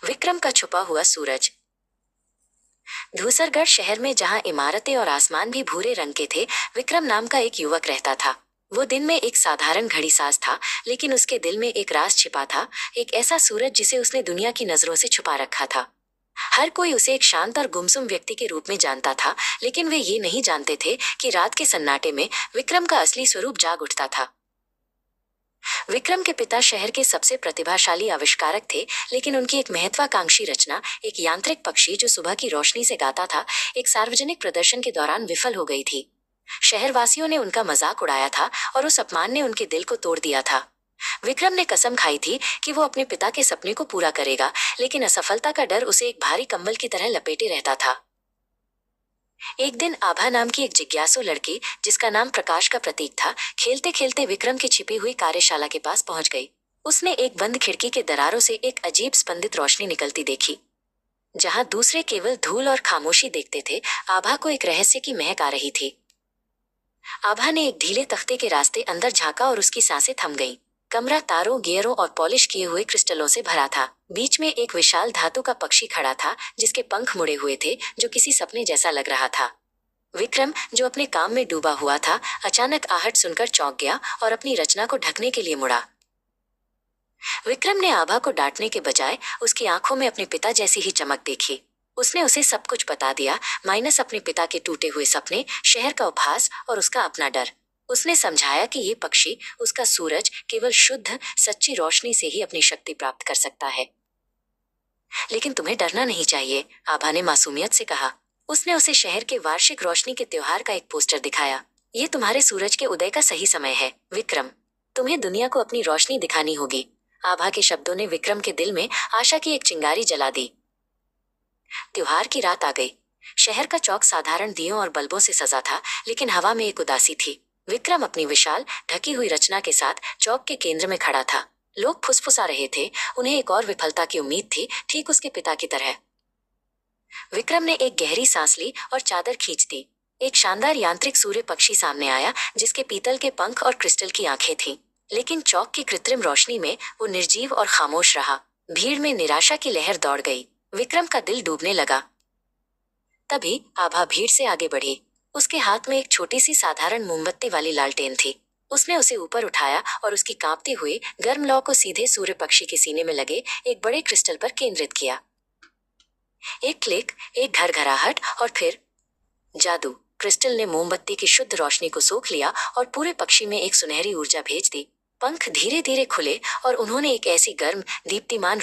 विक्रम का छुपा हुआ सूरज। धूसरगढ़ शहर में जहां इमारतें और आसमान भी भूरे रंग के थे, विक्रम नाम का एक युवक रहता था। वो दिन में एक साधारण घड़ीसाज था, लेकिन उसके दिल में एक राज छिपा था, एक ऐसा सूरज जिसे उसने दुनिया की नजरों से छुपा रखा था। हर कोई उसे एक शांत और गुमसुम व्यक्ति के रूप में जानता था, लेकिन वे ये नहीं जानते थे कि रात के सन्नाटे में विक्रम का असली स्वरूप जाग उठता था। विक्रम के पिता शहर के सबसे प्रतिभाशाली आविष्कारक थे, लेकिन उनकी एक महत्वाकांक्षी रचना, एक यांत्रिक पक्षी जो सुबह की रोशनी से गाता था, एक सार्वजनिक प्रदर्शन के दौरान विफल हो गई थी। शहरवासियों ने उनका मजाक उड़ाया था और उस अपमान ने उनके दिल को तोड़ दिया था। विक्रम ने कसम खाई थी कि वो अपने पिता के सपने को पूरा करेगा, लेकिन असफलता का डर उसे एक भारी कंबल की तरह लपेटे रहता था। एक दिन आभा नाम की एक जिज्ञासु लड़की, जिसका नाम प्रकाश का प्रतीक था, खेलते खेलते विक्रम की छिपी हुई कार्यशाला के पास पहुंच गई। उसने एक बंद खिड़की के दरारों से एक अजीब स्पंदित रोशनी निकलती देखी। जहां दूसरे केवल धूल और खामोशी देखते थे, आभा को एक रहस्य की महक आ रही थी। आभा ने एक ढीले तख्ते के रास्ते अंदर झांका और उसकी सांसें थम गईं। कमरा तारों, गियरों और पॉलिश किए हुए क्रिस्टलों से भरा था। बीच में एक विशाल धातु का पक्षी खड़ा था, जिसके पंख मुड़े हुए थे, जो किसी सपने जैसा लग रहा था। विक्रम, जो अपने काम में डूबा हुआ था, अचानक आहट सुनकर चौंक गया और अपनी रचना को ढकने के लिए मुड़ा। विक्रम ने आभा को डांटने के बजाय उसकी आंखों में अपने पिता जैसी ही चमक देखी। उसने उसे सब कुछ बता दिया, माइनस अपने पिता के टूटे हुए सपने, शहर का उपहास और उसका अपना डर। उसने समझाया कि ये पक्षी, उसका सूरज, केवल शुद्ध सच्ची रोशनी से ही अपनी शक्ति प्राप्त कर सकता है। लेकिन तुम्हें डरना नहीं चाहिए, आभा ने मासूमियत से कहा। उसने उसे शहर के वार्षिक रोशनी के त्योहार का एक पोस्टर दिखाया। ये तुम्हारे सूरज के उदय का सही समय है, विक्रम। तुम्हें दुनिया को अपनी रोशनी दिखानी होगी। आभा के शब्दों ने विक्रम के दिल में आशा की एक चिंगारी जला दी। त्योहार की रात आ गई। शहर का चौक साधारण दियों और बल्बों से सजा था, लेकिन हवा में एक उदासी थी। विक्रम अपनी विशाल ढकी हुई रचना के साथ चौक के केंद्र में खड़ा था। लोग फुसफुसा रहे थे, उन्हें एक और विफलता की उम्मीद थी, ठीक उसके पिता की तरह। विक्रम ने एक गहरी सांस ली और चादर खींच दी। एक शानदार यांत्रिक सूर्य पक्षी सामने आया, जिसके पीतल के पंख और क्रिस्टल की आंखें थीं। लेकिन चौक की कृत्रिम रोशनी में वो निर्जीव और खामोश रहा। भीड़ में निराशा की लहर दौड़ गई। विक्रम का दिल डूबने लगा। तभी आभा भीड़ से आगे बढ़ी। उसके हाथ में एक छोटी सी साधारण मोमबत्ती वाली लालटेन थी। उसने उसे ऊपर उठाया और उसकी कांपती हुई गर्म लौ को सीधे सूर्य पक्षी के सीने में लगे एक बड़े क्रिस्टल पर केंद्रित किया। एक क्लिक, एक घरघराहट और फिर जादू। क्रिस्टल ने मोमबत्ती की शुद्ध रोशनी को सोख लिया और पूरे पक्षी में एक सुनहरी ऊर्जा भेज दी। पंख धीरे धीरे खुले और उन्होंने एक ऐसी गर्म, दीप्तिमान